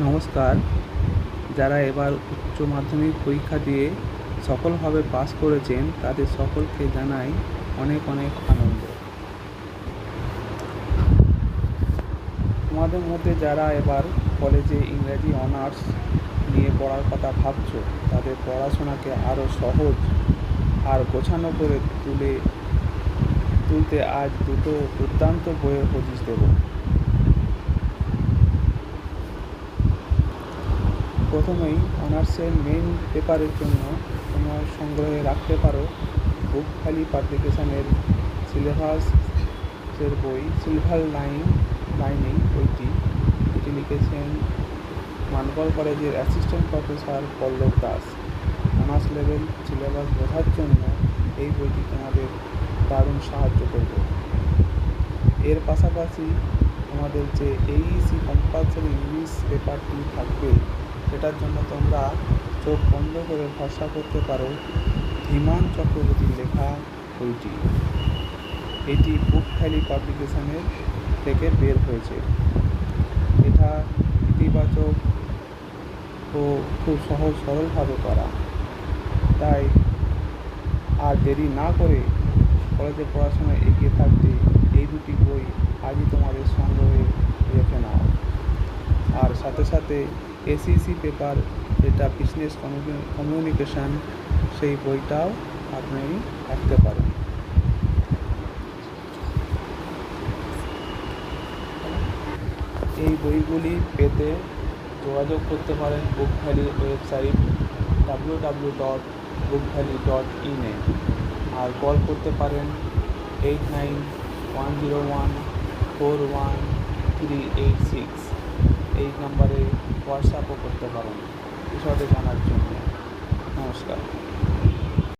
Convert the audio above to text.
নমস্কার। যারা এবার উচ্চ মাধ্যমিক পরীক্ষা দিয়ে সফলভাবে পাস করেছেন তাদের সকলকে জানাই অনেক অনেক আনন্দ। তোমাদের মধ্যে যারা এবার কলেজে ইংরাজি অনার্স নিয়ে পড়ার কথা ভাবছো, তাদের পড়াশোনাকে আরও সহজ আর গোছানো করে তুলতে আজ দুটো দুর্দান্ত বইয়ের হদিশ দেব। প্রথমেই অনার্সের মেইন পেপারের জন্য তোমার সংগ্রহে রাখতে পারো বুক ভ্যালি পাবলিকেশনের সিলেবাসের বই সিলভার লাইনিং বইটি। এটি লিখেছেন মানকর কলেজের অ্যাসিস্ট্যান্ট প্রফেসর পল্লব দাস। অনার্স লেভেল সিলেবাস বোঝার জন্য এই বইটি তোমাদের দারুণ সাহায্য করবে। এর পাশাপাশি তোমাদের যে এইইসি কম্পালসারি ইংলিশ পেপারটি থাকবে, সেটার জন্য তোমরা চোখ বন্ধ করে ভরসা করতে পারো ধীমান চক্রবর্তীর লেখা বইটি। এটি বুক ভ্যালি পাবলিকেশনের থেকে বের হয়েছে। এটা ইতিবাচক ও খুব সহজ সরলভাবে করা। তাই আর দেরি না করে কলেজে পড়াশোনায় এগিয়ে থাকতে এই দুটি বই আজই তোমাদের সংগ্রহে রেখে নাও। আর সাথে সাথে এসইসি পেপার, যেটা বিজনেস কমিউনিকেশান, সেই বইটাও আপনি রাখতে পারেন। এই বইগুলি পেতে যোগাযোগ করতে পারেন বুক ভ্যালির ওয়েবসাইট www.bookvalley.in এ, আর কল করতে পারেন 8910141386। এই নাম্বারে হোয়াটসঅ্যাপও করতে পারেন বিশদে জানার জন্য।